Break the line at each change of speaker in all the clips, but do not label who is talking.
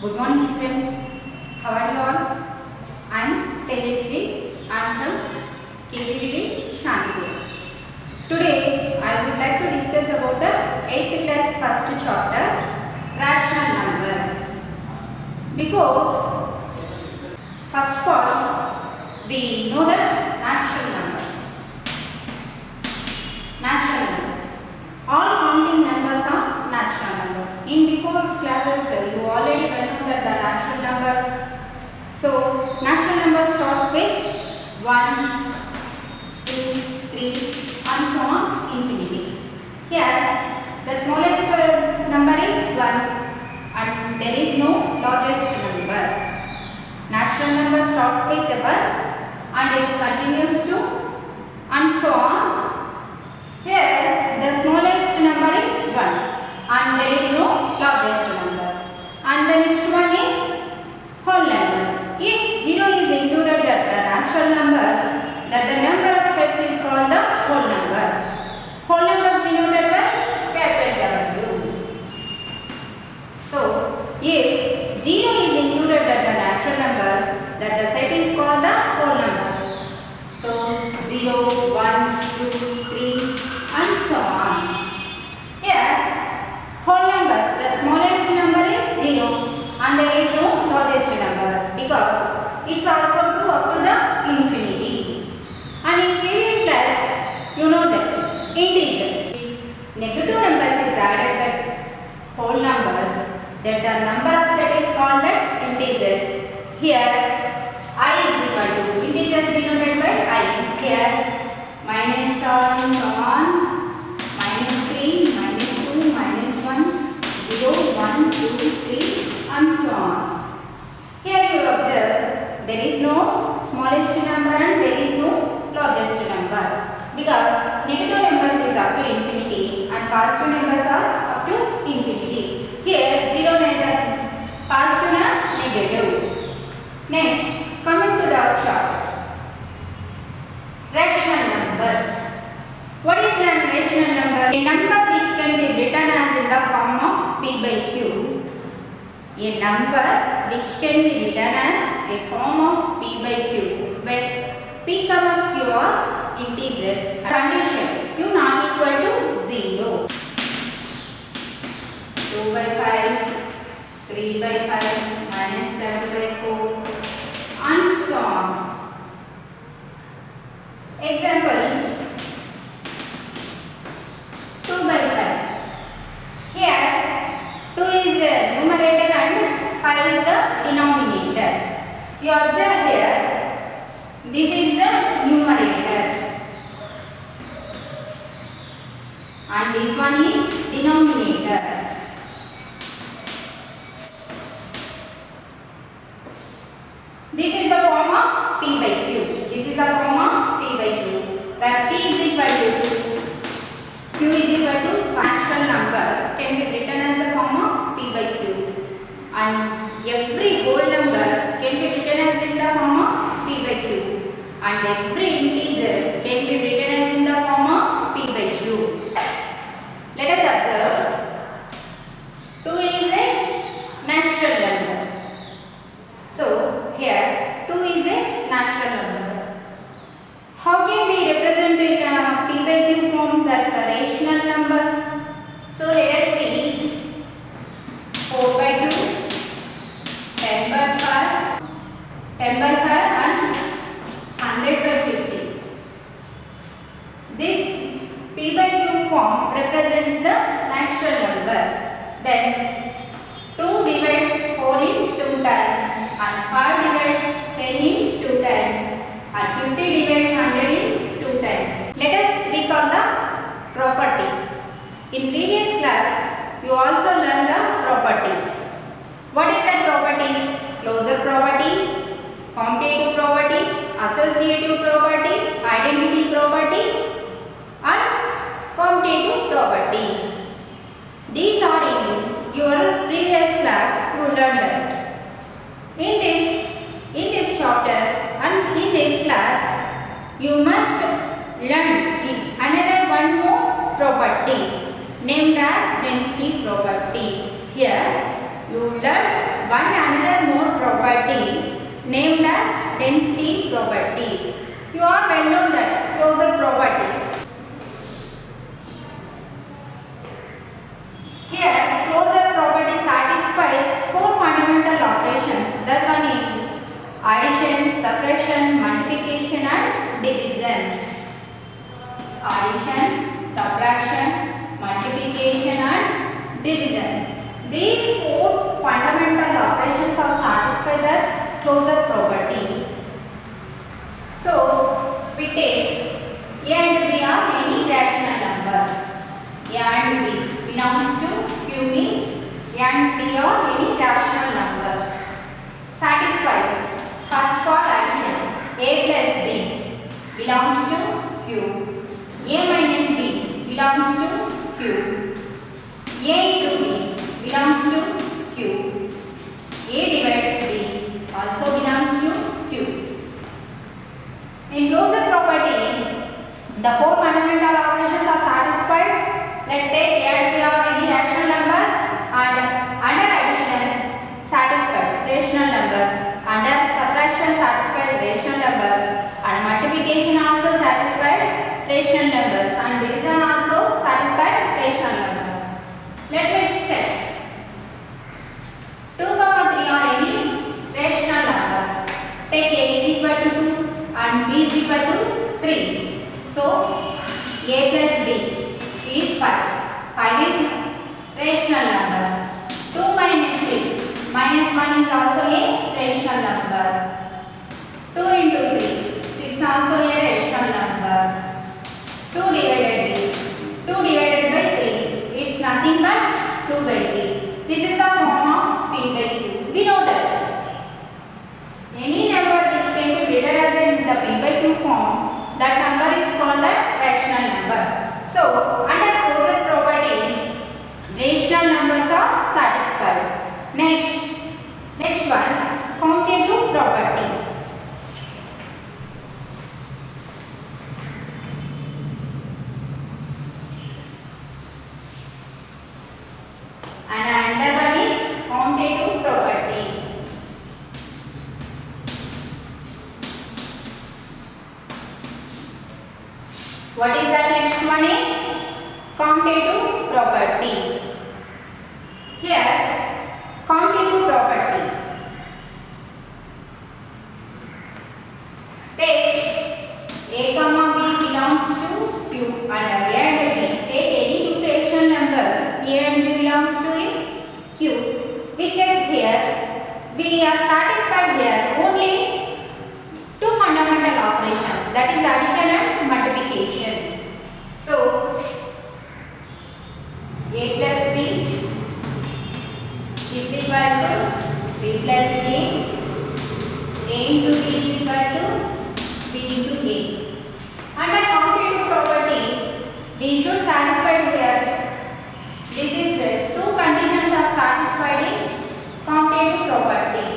Good morning children. How are you all? I am Tejasvi. I am from KGBV Shantipur. Today I would like to discuss about the 8th class first chapter, rational numbers. Before, first of all, we know the natural numbers. Natural numbers. All counting numbers are natural numbers. In before classes, you already learned that the natural numbers. So, natural numbers starts with 1, 2, 3 and so on infinity. Here, the smallest number is 1 and there is no largest number. Natural number starts with 1 and it continues to and so on. Here, the smallest number is 1 and there is no largest number. And the next one is whole numbers. If 0 is included at the natural numbers, then the number of sets is called the whole numbers. Whole numbers denoted by capital W. So, if 0 is included at the natural numbers, then the set is called the whole numbers. So, 0, 1, 2, 3 and so on. Here, whole numbers, the smallest number is 0 and there is no largest number because it's also go up to the infinity. And in previous class, you know that integers, if negative numbers is added at whole numbers, that the number of set is called that integers. Here, I is equal to integers denoted by I. Here, minus and so on. Minus 3, minus 2, minus 1, 0, 1, 2, 3 and so on. Here you observe there is no smallest number and there is no largest number because negative numbers is up to infinity and positive numbers are up to infinity. Here 0 neither positive nor negative. Next, coming to the chart. Rational numbers. What is an rational number? A number which can be written as in the form of P by Q. A number which can be written as a form of P by Q, where P, Q are integers. Condition Q not equal to 0. 2 by 5, 3 by 5, minus 7 by 4 and so on. Example 2 by 5. Here 2 is the numerator and 5 is the denominator. You observe here, this is the numerator and this one is denominator. This is the form of P by Q. This is the form of P by Q, where P is equal to Q is equal to natural number can be written as the form of P by Q, and every whole number can be written as in the form of P by Q, and every integer can be written as in the form of P by Q. Let us observe 2 is a natural number. So here 2 is a natural number. How can we represent it in P by Q form? That's a rational number. So let us see 4 by 2, 10 by 5, 10 by 5 and 100 by 50. This P by Q form represents the natural number. Then 2 divides 4 in 2 times and 5 divides 10 in 2 times and 50 divides 100 in 2 times. Let us recall the properties. In previous class, you also learned the properties. What is the properties? Closure property, commutative property, associative property, identity property and commutative property. These are in your previous class you learned that. In this chapter and in this class, you must learn in another one more property named as density property. Here you learn one another more property named as density property. You are well known that closure properties. Here, closure property satisfies four fundamental operations. That one is addition, subtraction, multiplication and division. Addition, subtraction, multiplication and division. These four fundamental operations are satisfied the closure property. So, we take A and B are any rational numbers. A and B belongs to Q means A and B are any rational numbers. Satisfies. First for addition. A plus B belongs to Q. A minus B belongs to Q. A into B belongs to Q. A divides B also belongs to Q. In closure property, the four fundamental operations are satisfied. Let's take A and B are any rational numbers, and under addition satisfies rational numbers, under subtraction satisfies rational numbers, and multiplication also satisfies rational numbers, and division also satisfies rational numbers. Let me check. 2, 3 are any rational numbers. Take A is equal to 2 and B is equal to 3. So, A plus B is 5. 5 is rational number. 2 minus 3. Minus 1 is also a rational number. 2 into 3. 6 also a rational number. 2 divided by 2 divided by 3. It's nothing but 2 by 3. This is the form of P by Q. We know that any number which can be written as in the P by Q form, that number is called the rational number. So, under closure property, rational numbers are satisfied. Next one, commutative property. And another one is commutative property. What is that next one is? Commutative property. Here, commutative property. Take A comma B belongs to Q and A and B. Take any two rational numbers A and B belongs to Q. We check here. We are satisfied here only two fundamental operations, that is addition and multiplication. So, A plus B is equal to B plus A. A into B is equal to B into A. Under commutative property, we should satisfy here. This is the two conditions are satisfied in commutative property.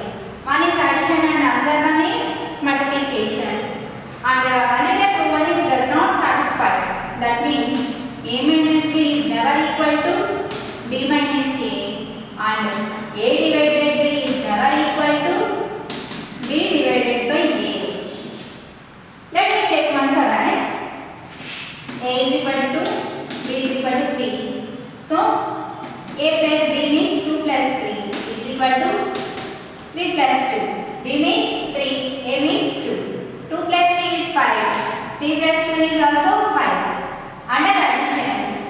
One is addition and another one is multiplication. And another one is does not satisfy. That means A minus B is never equal to B minus A, and A divided B is never equal to B divided by A. Let me check once again. A is equal to B is equal to 3. So, A plus B means 2 plus 3 is equal to 3 plus 2. B means 3, A means 2. 2 plus 3 is 5. 3 plus 2 is also 5. Under addition,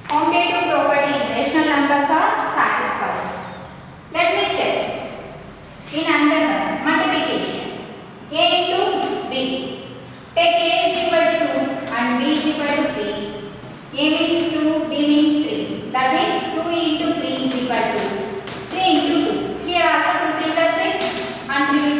commutative property rational numbers are satisfied. Let me check. In another multiplication, A into B. Take A is equal to 2 and B is equal to 3. A means 2, B means 3. That means 2 into 3 is equal to 3 into 2. Here also 2 3 are 6 and 3 into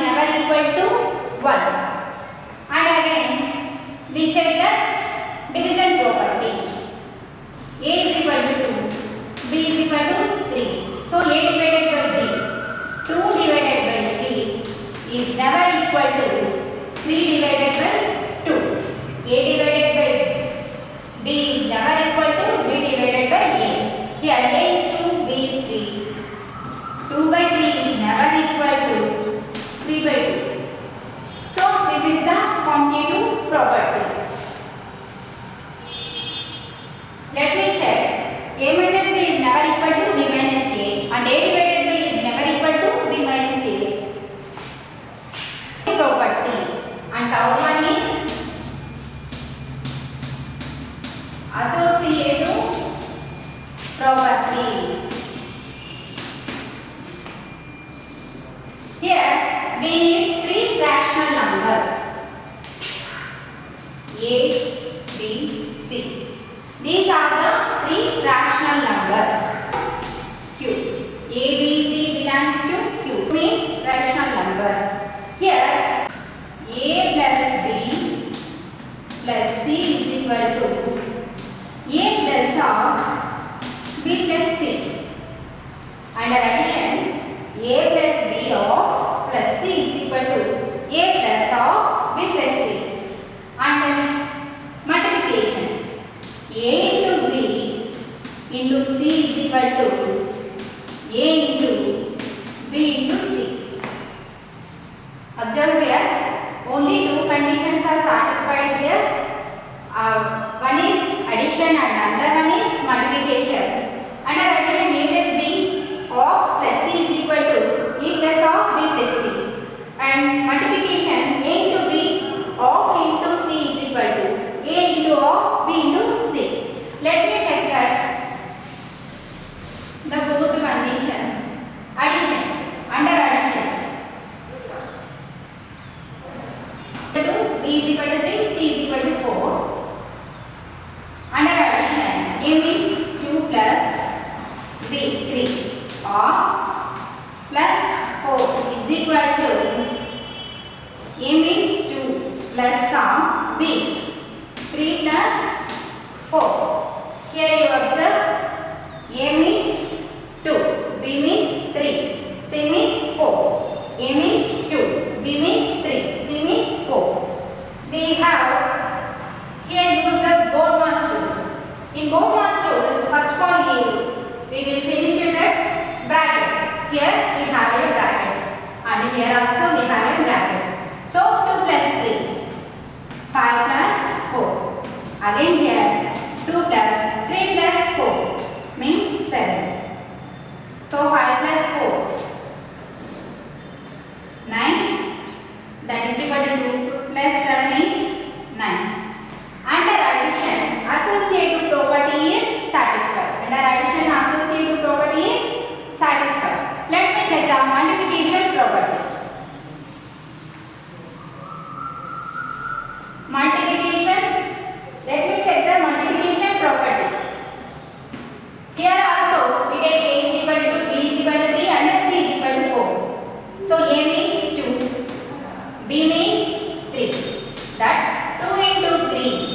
never equal to 1. And again we check the division property. A is equal to 2, B is equal to 3. So A divided by B, 2 divided by 3 is never equal to 3 divided by 2. A divided by B is never equal to B divided by A. Here A is 2, B is 3. 2 by 3 is never equal to 3 by 2. So this is the commutative properties. Let me check. A minus B is never equal to B minus A, and A divided by is never equal to B minus A. Property. And third one is associative property. Here we need three rational numbers A, B, C. These are the three rational numbers. Q. A, B, C belongs to Q. Means rational numbers. Here A plus B plus C is equal to A plus of B plus C. Under addition, A plus B of plus C is equal to A plus of B plus C. And multiplication, A into B into C is equal to A into B into C. Observe here, only two conditions are satisfied here. One is addition and another one is multiplication. Under addition, A plus B of plus C is equal to A plus of B plus C. And multiplication, A into B of into C is equal to A into of B into C. Let me check that the both conditions. Addition. Under addition, B is equal to 3, C is equal to 4. Under addition, A means 2 plus B 3 or plus 4 is equal to A means 2 plus some B 3 plus 4. Here you observe A means 2, B means 3, C means 4. A means 2, B means 3, C means 4. We have here use the BODMAS tool. In BODMAS tool, first of all we will finish with the brackets. Here we have a brackets and here also we have a brackets. So 2 plus 3, 5 plus 4. Again here 2 plus 3 plus 4 means 7. So 5 plus 4, 9. That is equal to 2 plus 7 is 9. Under addition, associative property is satisfied. Under addition, associative property is satisfied. Let me check the multiplication property. Multiplication. Let me check the multiplication property. Here also we take A is equal to B is equal to 3 and C is equal to 4. So A means 2, B means 3. That 2 into 3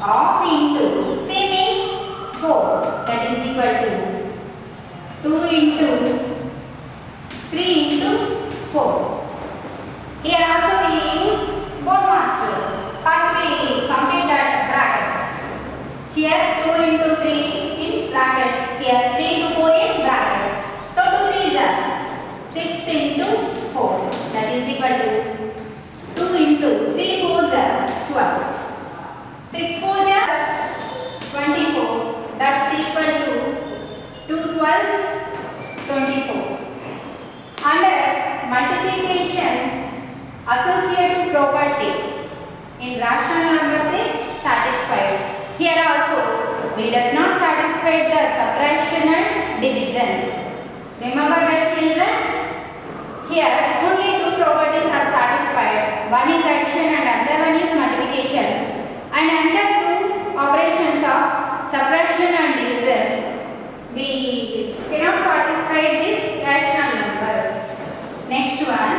of into C means 4. That is equal to 2 into 3 into 4. Here also we use BODMAS tool. First we complete that brackets. Here 2 into 3 in brackets. Here 3 into 4 in brackets. So 2 3s are 6 into 4. That is equal to 2 into 3 4s are 12. 6 4s are 24. That's equal to 2 12s 24. Under multiplication, associative property in rational numbers is satisfied. Here also we does not satisfy the subtraction and division. Remember that, children? Here only two properties are satisfied. One is addition and another one is multiplication. And under two operations of subtraction and division, we cannot satisfy these rational numbers. Next one,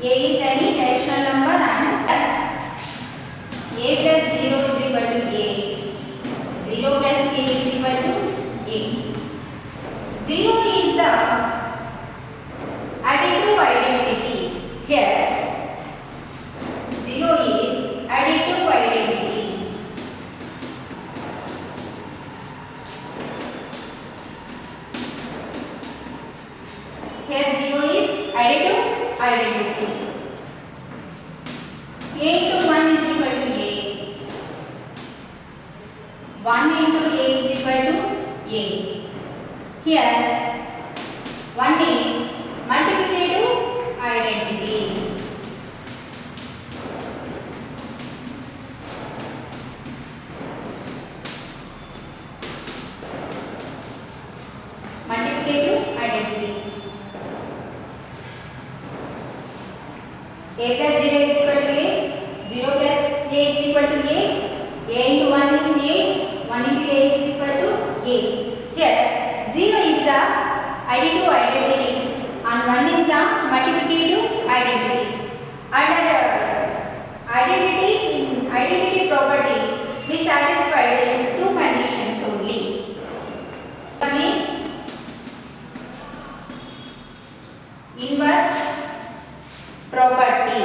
A is any rational number and A plus 0 is equal to A. 0 plus A is equal to A. 0 is the additive identity. Here 0 is additive identity. Here 0 is additive identity. A into 1 is equal to A. 1 into A is equal to A. Here 1 is multiplicative identity. Multiplicative identity. A plus 0 is equal to A. 0 plus A is equal to A. A into 1 is A. 1 into A is equal to A. Here 0 is the additive identity and 1 is the multiplicative identity. Under identity property, we satisfied in two conditions only. One is inverse property.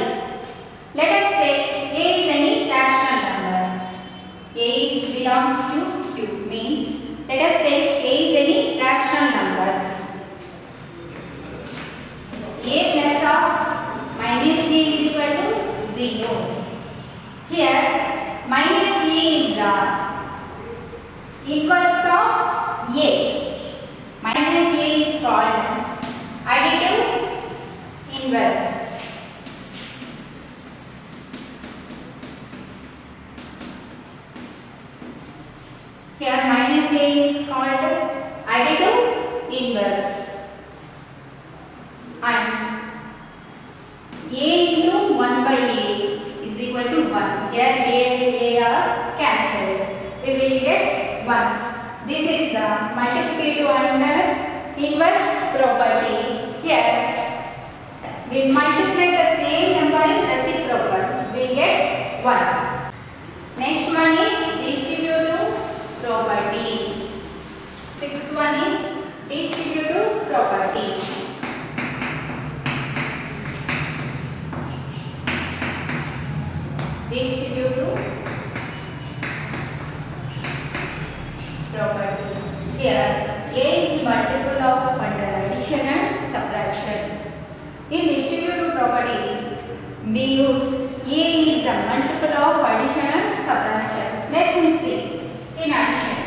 Let us take A is any rational number. A is belongs to Q, means let us take A is any rational numbers. A plus of minus A is equal to 0. Here minus A is the inverse of A. Minus A is called additive inverse. Here minus A is called additive inverse. And A into 1 by A is equal to 1. Here A and A are cancelled. We will get 1. This is the multiplicative under inverse property. Here we multiply the same number in reciprocal. We get 1. Next one is distributive property. Sixth one is distributive property. Distributive property. Here A is multiple of under addition and subtraction. In distributive property, we use A is the multiple of addition and subtraction. Let me see. In addition,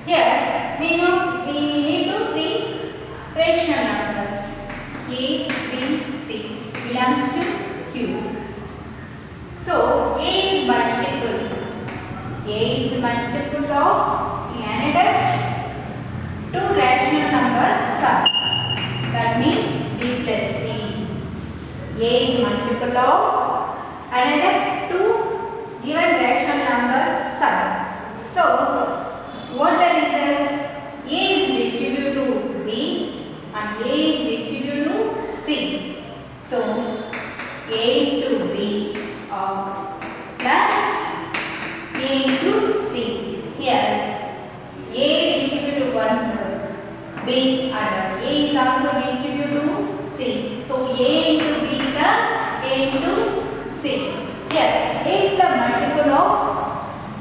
here we need to treat rational numbers. A, B, C belongs to Q. So A is multiple. A is multiple of another two rational numbers sum. That means B plus C. A is multiple of another two given rational numbers sum. So what the results? A is distributed to B and A is distributed to C. So A into B plus A into C. Here A distributed to one side, B and A is also distributed to C. So A into B plus A into C. Here A is the multiple of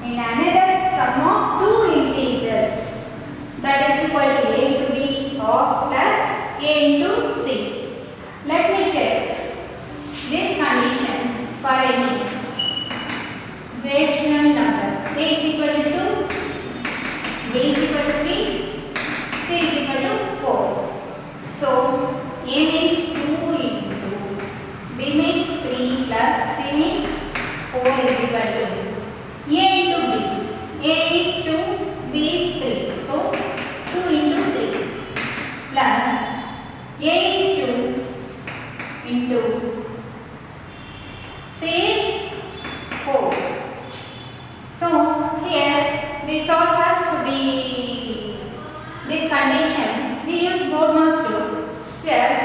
in another sum of two integers, that is equal to A into B plus A into C. Let me check this condition for any rational numbers. A is equal to 2, B is equal to 3, C is equal to 4. So A means 2 into B means 3 plus C means 4 is equal to A into B. A is 2, B is 3. So 2 into 3 plus A is 2 into C is 4. So here we solve first this condition. We use Bode-Morse rule. Here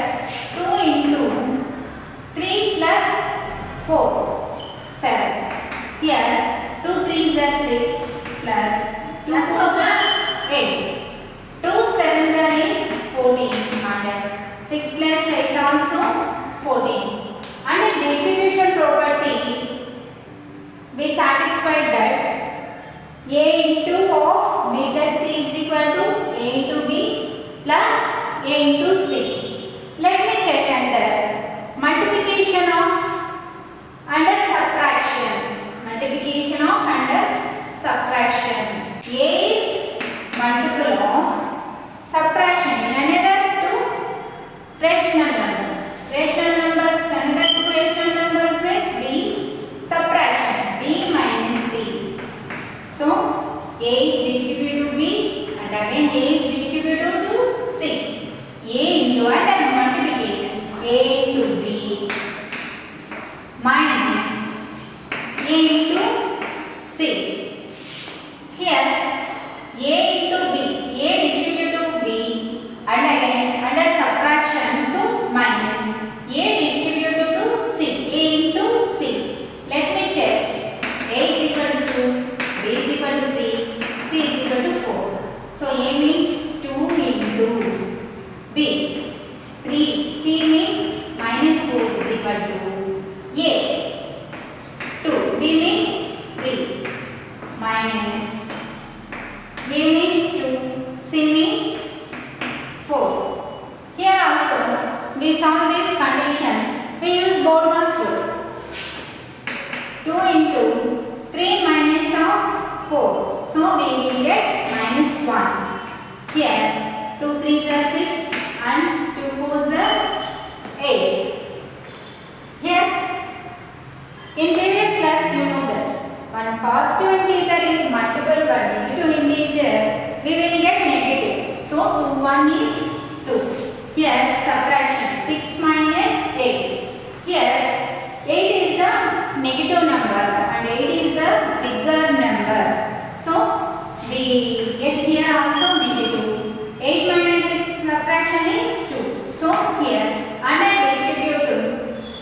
2 into 3 plus 4, 7. Here 2 3s are 6 plus 2 4s are 8. 2 7s are is 14 and 6 plus 8 also 14. Under distribution property, we satisfied that A into of B plus C is equal to A into B plus A into C. Let me check under multiplication of under subtraction. Multiplication of under subtraction. A is multiple of subtraction in another two rational numbers. Rational numbers, another two rational number friends, B subtraction, B minus C. So A is distributed to B and again A is distributed to C. A into under multiplication, A into B minus A into C. Here A into B, A distributed to B and again under subtraction, so minus A distributed to C, A into C. Let me check. A is equal to 2, B is equal to 3, C is equal to 4. So A means 2 into B. 3, C means minus 4 is equal to A. 2, B means 3 minus A means 2, C means 4. Here also we solve this condition. We use Boltzmann's rule. 2 into 3 minus of 4. So we will get minus 1. Here 2 3s are 6 and 2 4s are 8. Here in previous class you know that when positive integer is multiple by negative integer, we will get negative. So 2 1 is 2. Here subtraction 6 minus 8. Here 8 is a negative number and 8 is a bigger number. So we get here also negative. 8 minus 6 subtraction is 2. So here under distributive,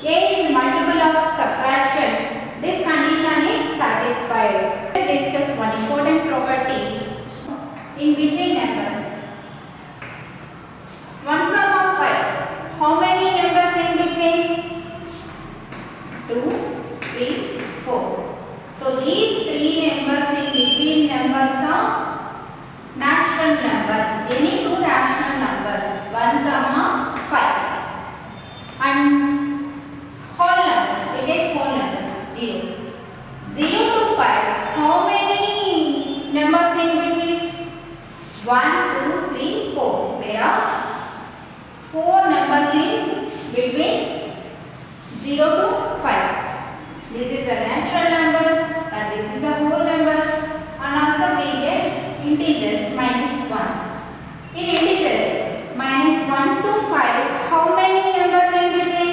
A is multiple of subtraction. This condition is satisfied. Let's discuss one important property in between numbers. 1, 5. How many numbers in between? 2, 3, 4. So these three numbers in between numbers are natural numbers. Any two rational numbers. 1, 5. And whole numbers. We take whole numbers. 0. 0 to 5. How many numbers in between? 1, 2, 3, 4. There are 4 numbers in between 0 to 5. This is the natural numbers and this is the whole numbers, and also we get integers minus 1. In integers minus 1 to 5, how many numbers in between?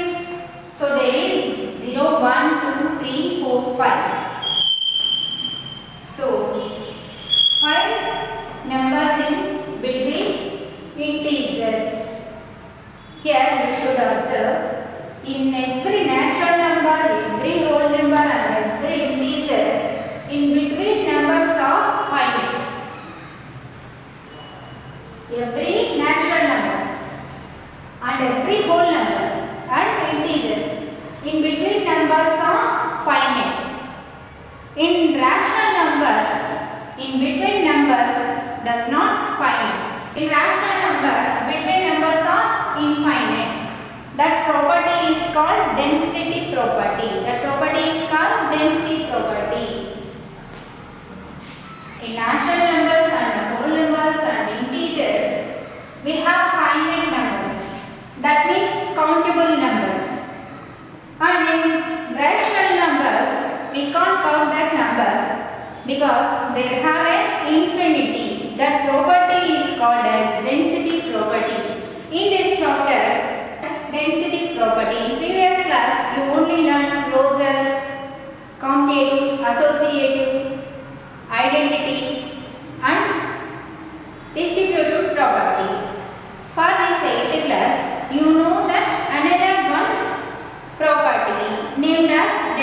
So there is 0, 1, 2, 3, 4, 5. So 5 numbers in between integers. Here you should observe, in every natural number, every whole number and every integer, in between numbers are finite. Every natural numbers and every whole numbers and integers, in between numbers are finite. In rational numbers, in between numbers does not finite. In rational number, between numbers are infinite. That property is called density property. That property is called density property. In natural numbers and whole numbers and integers, we have finite numbers. That means countable numbers. And in rational numbers, we can't count that numbers because they have an infinity. That property is called as density property. In this chapter, density property. In previous class, you only learned closure, commutative, associative, identity and distributive property. For this 8th class, you know that another one property named as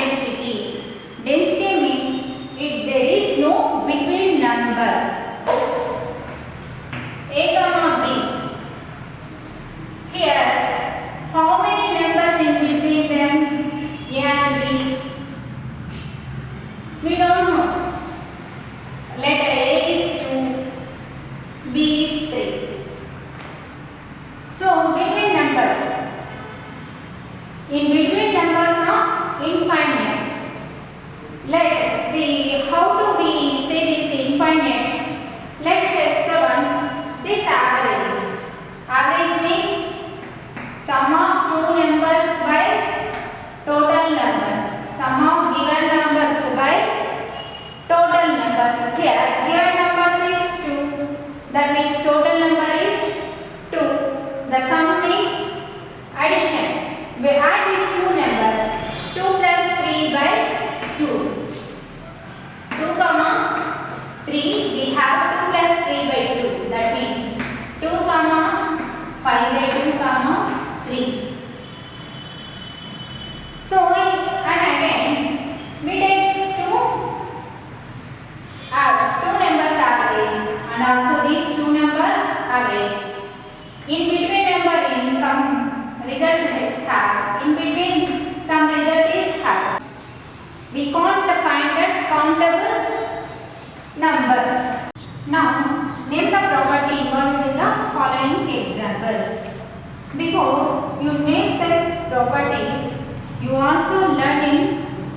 also learned in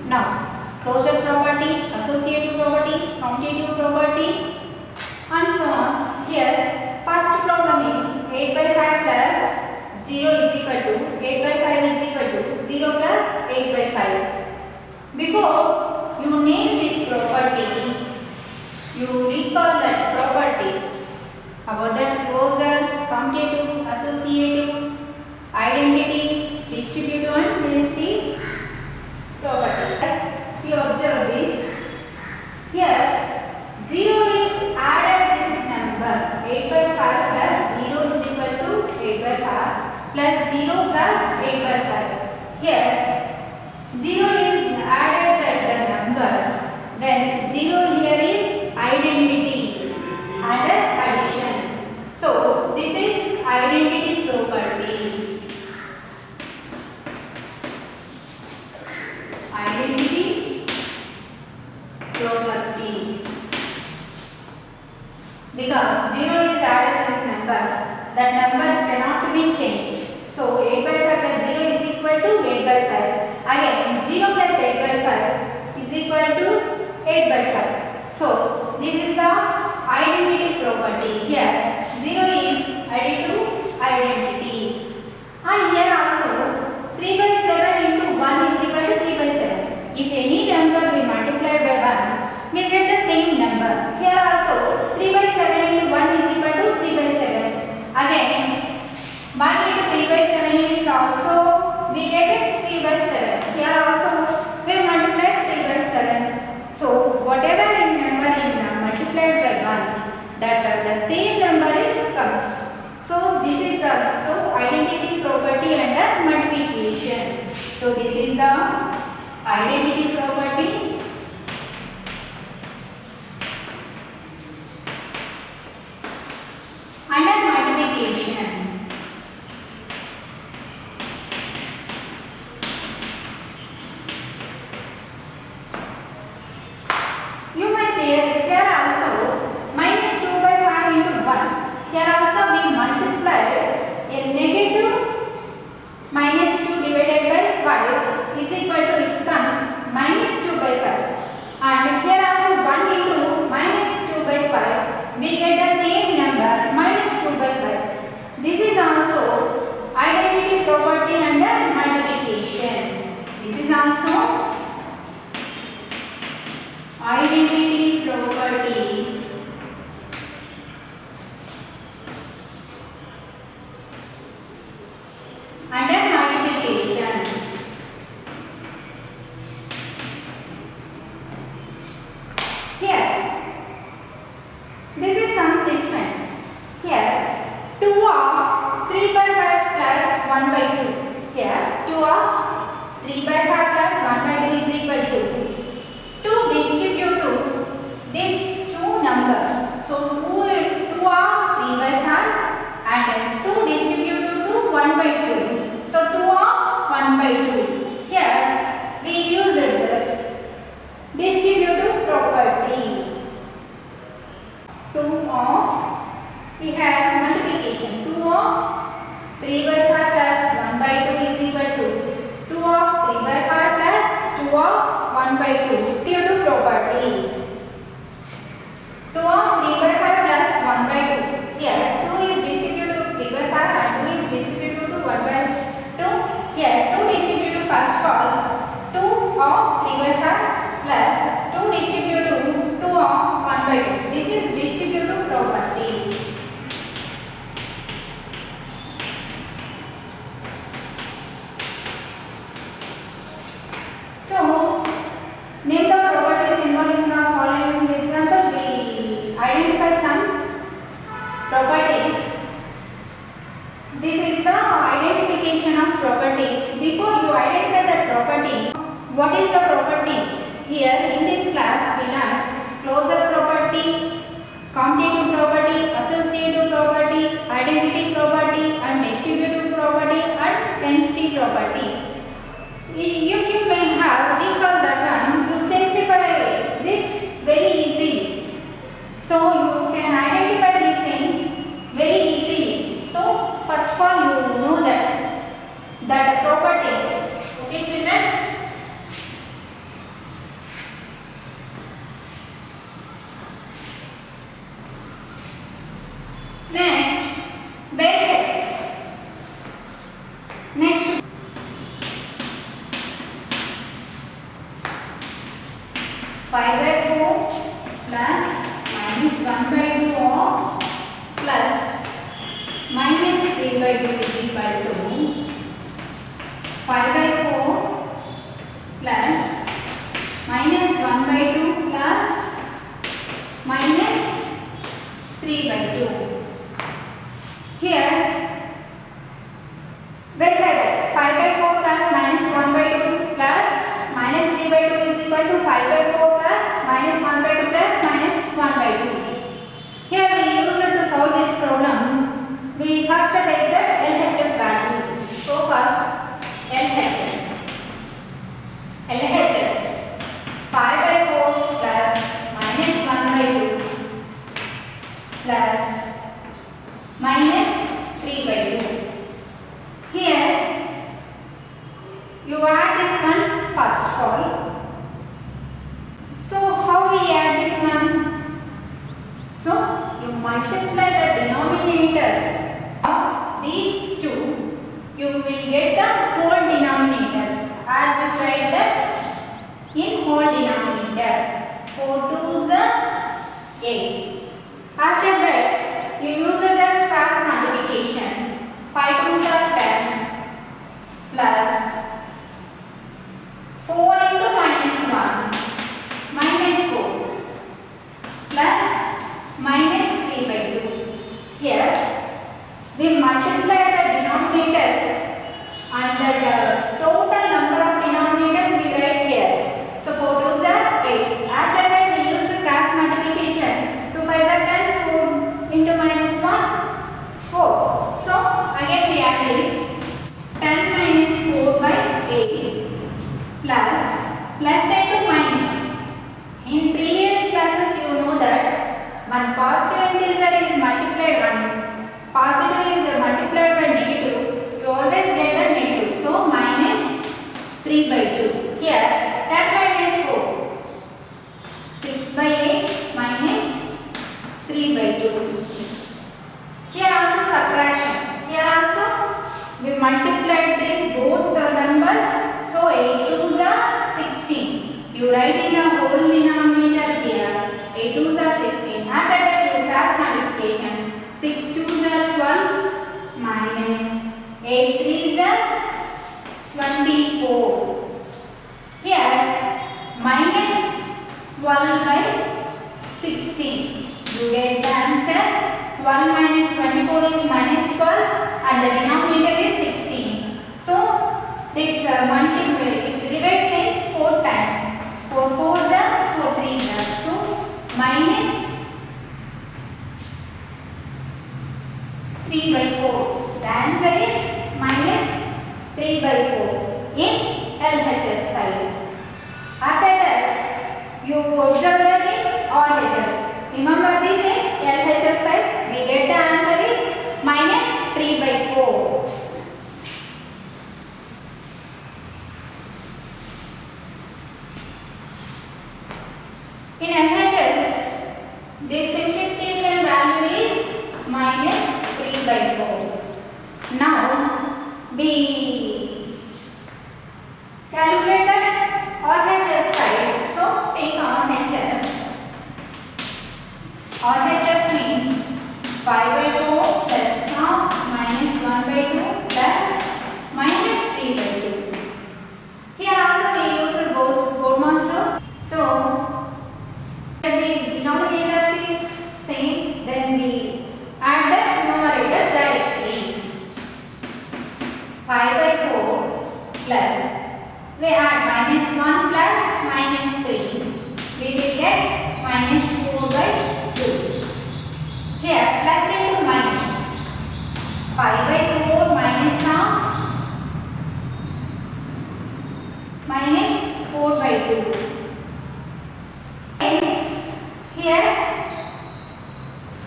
now closure property, associative property, commutative property, and so on. Here, first problem is 8 by 5 plus 0 is equal to 8 by 5 is equal to 0 plus 8 by 5. Before you name this property, you recall that properties about that closure, commutative, associative, identity, distributive and density properties. You observe this. Here 0 is added this number 8 by 5 plus 0 is equal to 8 by 5 plus 0 plus 8 by 5. Here 0 is added the number, then 0 here is identity under addition. So this is identity property. Identity property. Because 0 is added this number, that number cannot be changed. So 8 by 5 plus 0 is equal to 8 by 5. Again 0 plus 8 by 5 is equal to 8 by 5. So this is the identity property. Here 0 is added to identity. And here also 3 by 7 into 1 is equal to 3 by 7. If any number we multiply by 1, we get the same number. Here also 3 by 7 into 1 is equal to 3 by 7. Again 1 into 3 by 7 is also we get 3 by 7. Here also we multiply 3 by 7. So whatever number in multiplied by 1, that the same number is comes. So this is also identity property under multiplication. So this is the identity property under multiplication. You may say here also minus 2 by 5 into 1. Here also we multiplied a negative minus 2 divided by 5 is equal to it comes minus 2 by 5. And here also 1 into minus 2 by 5 we get the same number minus 2 by 5. This is also identity property under multiplication. This is also identity property under multiplication. Here this is some difference. Here 2 of 3 by 5 plus 1 by 2. Here 2 of 3 by 5 plus 1 by 2 is equal to 2 distribute to these two numbers. So 2 of 3 by 5 and 2 distribute to 1 by 2. So 2 of 1 by 2. Here we use the distributive property. 2 of, we have multiplication. 2 of 3 by 5 plus 1 by 2 is equal to 2 of 3 by 5 plus 2 of 1 by 2. Distributive property. 2 of 3 by 5 plus 1 by 2. Here 2 is distributed to 3 by 5 and 2 is distributed to 1 by 2. Here 2 distributed first of all 2 of 3 by 5 plus 2 distributed to 2 of 1 by 2. This is distributive property. So name the properties involved in the following example. We identify some properties. This is the identification of properties. Before you identify the property, what is the properties? Here in this class we learn closure property, commutative property, associative property, identity property and distributive property and density property. If you may have recall that one, you simplify this very easily. So you can identify this thing very easily. So first of all you know that properties. Okay children? 5 by 4 plus minus 1 by 2 of plus minus 3 by 2 is equal to 5 by 4 plus minus 1 by 2 plus minus 3 by 2. Here, verify that 5 by 4 plus minus 1 by 2 plus minus 3 by 2 is equal to 5 by 4 plus minus 1 by 2 plus minus 1 by 2. Here we use it to solve this problem. We first take the LHS value. So first LHS 5 by 4 plus minus 1 by 2 plus minus 3 by 2. Here you add this one first of all. So how we add this one? So you multiply the denominators of these two, you will get the whole denominator. As you write that in whole denominator, 4 2s are 8. After that, you use the cross multiplication. 5 2s are 10 plus 4 into minus 1 minus 4 plus minus 3 by 2. Here we multiply the denominators and the total number of denominators we write here. So 4 2s are 8. After that we use the cross multiplication. 2 5s are 10, 4 into minus 1, 4. So again we add this 10 minus 4 by 8 plus into minus. In previous classes you know that one positive integer is multiplied, one positive is multiplied by negative, you always get the negative. So minus 3 by 2. Here 10 minus 4, 6 by 8 minus 3 by 2. Here also subtraction. Here also we multiplied this both the numbers. So 8 2s are 16. You write in a whole denominator here. 8 2s are 16. After that you cross multiplication. 6 2s are 12 minus 8 3s are 24. Here minus 12 by 16. You get the answer. 12 minus 24 is minus 12 and the denominator is 16. So it's divides in 4 times. 4 4s are 4 3s are. So minus 3 by 4. The answer is minus 3 by 4 in LHS side. After that you observe that in RHS. Remember this in LHS side, we get the answer is minus 3 by 4. In LHS, this simplification value is minus 3 by 4. Now we calculate the RHS side. So take RHS. RHS means 5 by 4 plus half minus 1 by 2 plus minus 3 by 2. Here also we use Bode-Morse rule. So if the denominators is same, then we add the numerators directly. 5 by 4 plus we add minus 1 plus minus 3. We will get minus 4 by 2. Here plus into minus. 5 by 4 minus half minus 4 by 2. And here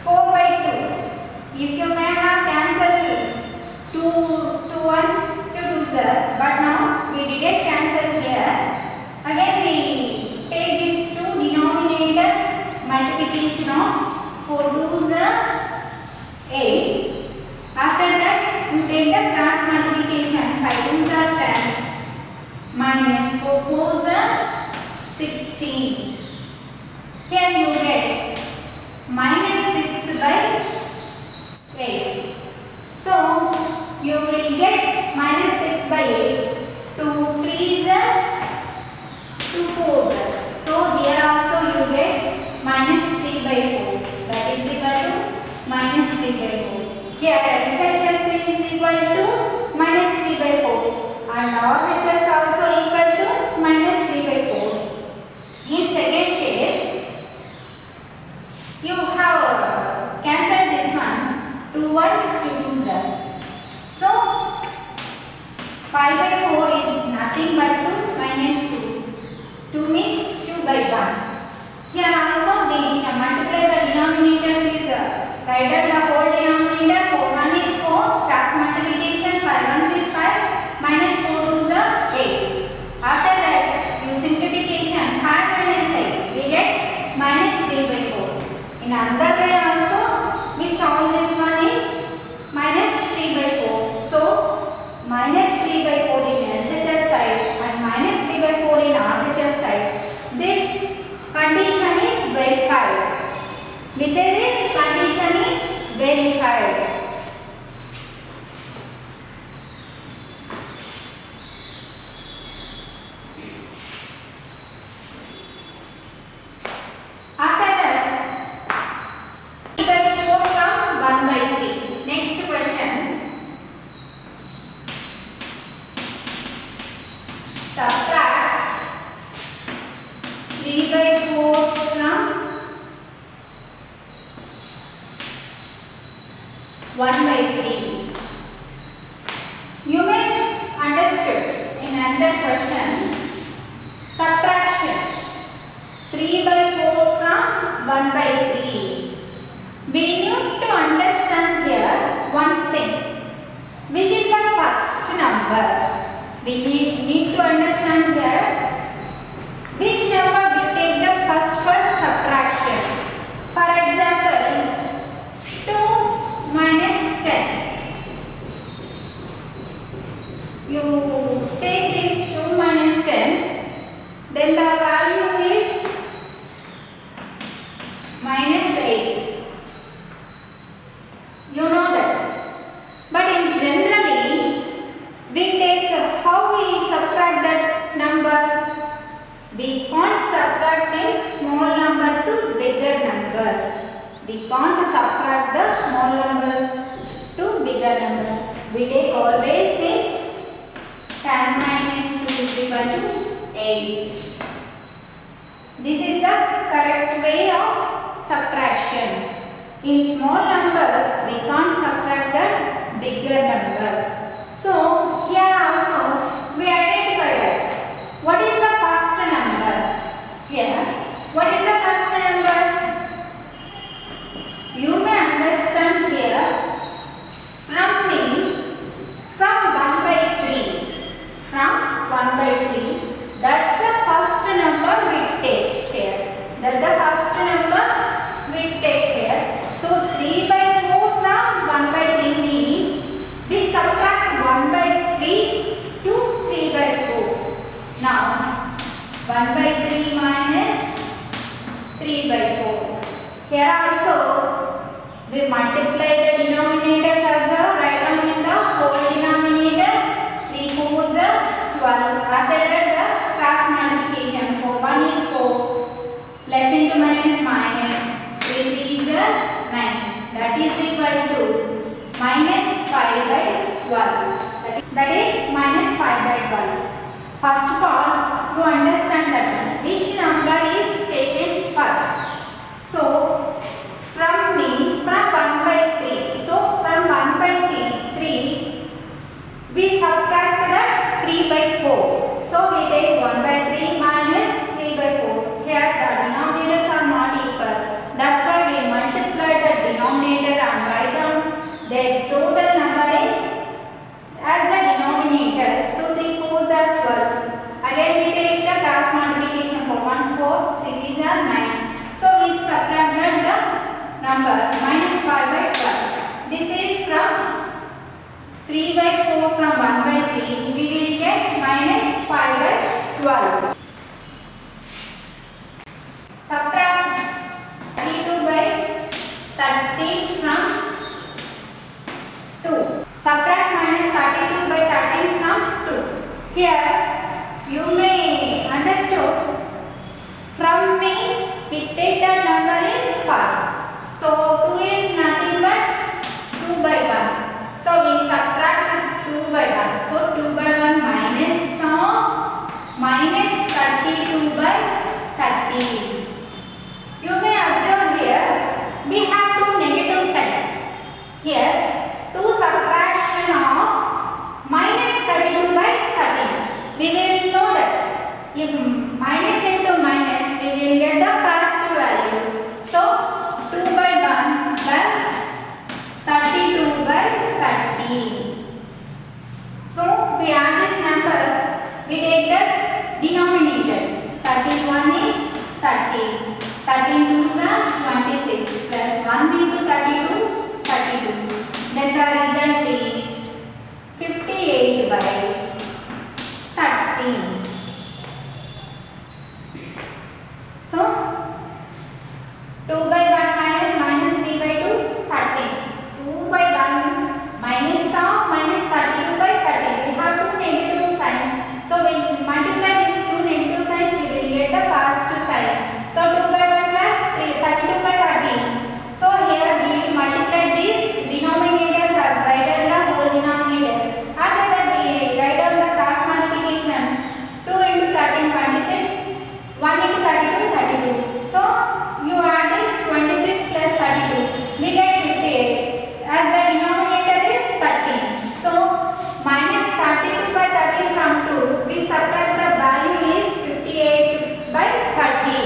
4 by 2. If you may have cancelled 2 ones to 2s, but now we didn't cancel here. Again we take these two denominators multiplication of 4 2s are 8. After that you take the cross multiplication. 5 2s are 10 minus 4 4s are 16. Here you get minus 6 by 8. So you will get minus 6 by 8. 2 3s are 2 4s are. So here also you get minus 3 by 4. That is equal to minus 3 by 4. Here LHS is equal to minus 3 by 4 and RHS also equal to minus 3 by 4. In second case, you have cancelled this one. 2 ones, 2 twos are. So 5 by 4 is nothing but 2 minus 2. 2 means 2 by 1. Here also they multiply the denominators is write the whole denominator. 4 1 is 4, cross multiplication 5 1 is 5, minus 4 2s are 8. After that you simplification 5 minus 8 we get minus 3 by 4. In another way also we solve this one in minus 3 by 4. So minus 3 by 4 in LHS side and minus 3 by 4 in RHS side. This condition is verified. We say this condition is verified. After that, 3 by 4 from 1 by 3. Next question. Subtract 3 by 4 from 1 by 3. You may understood in another question. Subtraction 3 by 4 from 1 by 3. We need to understand here one thing. Which is the first number? We need to understand here which number we take the first for subtraction. For example, 2 minus 10. You take this 2 minus 10, then the value is minus 8. You know that. But in generally, we take how we subtract that number. We can't subtract a small number to bigger number. We can't subtract the small numbers to bigger numbers. We take always say 10 minus 2 is equal to 8. This is the correct way of subtraction. In small numbers, we can't subtract the bigger number. So here also we identify that. What is the first number? Here, what is the first number? You may understand here. From means from 1 by 3. From 1 by 3. That's the first number we take here. That's the first number we take here. So 3 by 4 from 1 by 3 means we subtract 1 by 3 to 3 by 4. Now 1 by 3 minus 3 by 4. Here also we multiply the denominators as a write down in the whole denominator. 3 4s are 12. After that the cross multiplication. 4 1 is 4. Plus into minus minus. 3 3s are 9. That is equal to minus 5 by 12. That is minus 5 by 12. First of all, to understand that which number is taken first. So from means from 1 by 3. So from 1 by 3 we subtract the 3 by 4. So we take 1 by 3 minus 3 by 4. Here the denominators are not equal. That's why we multiply the denominator and write down the total number as the denominator. So 3 4s are 12. Again we take the cross multiplication. 4 1s 4, 3 3s are 9. So we subtract the number minus 5 by 12. This is from 3 by 4 from 1 by 3. We will get minus 5 by 12. Subtract minus into minus, we will get the positive value. So 2 by 1 plus 32 by 30. So we add these numbers, we take the denominators. 31 is 30, 13 2s are 26 plus 1 into 32, 32. Then the result is 58 by 13. So 2 by 1 minus 3 by 2, 13. 2 by 1 minus of minus 32 by 13. We have two negative signs. So we will multiply these two negative signs, we will get the positive sign. So 2 by 1 plus 32 by 13. So here we will multiply these denominators as write down the whole denominator. After that we write down the cross multiplication. 2 into 13, 26. 1 into 32, 32. So you add this 26 plus 32. We get 58. As the denominator is 13. So minus 32 by 13 from 2. We subtract the value is 58 by 30.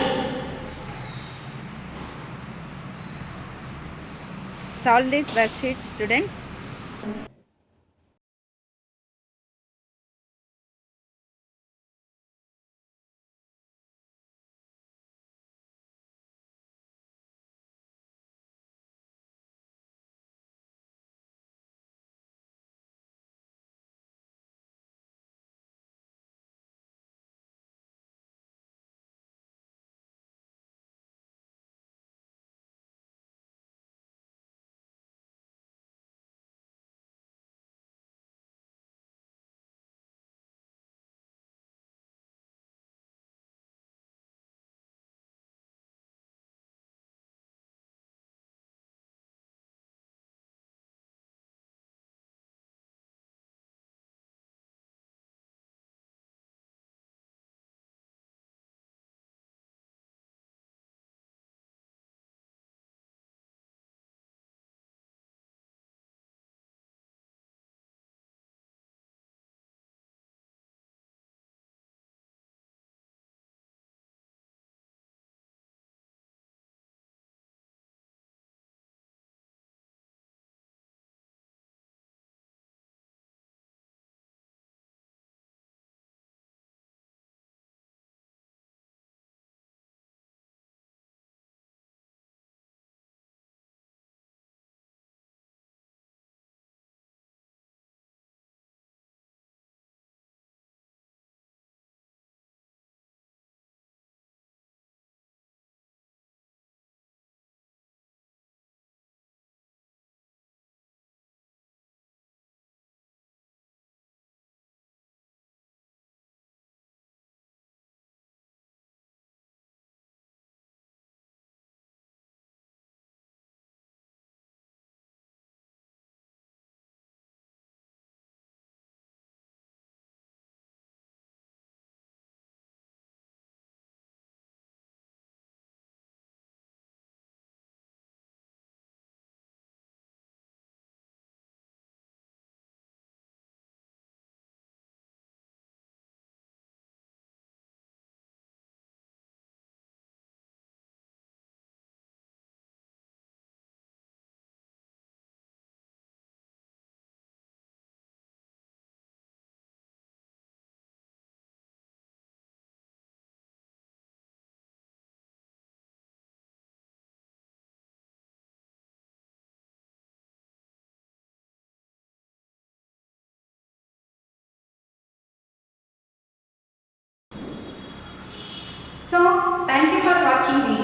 Solve this worksheet, students.
So thank you for watching video.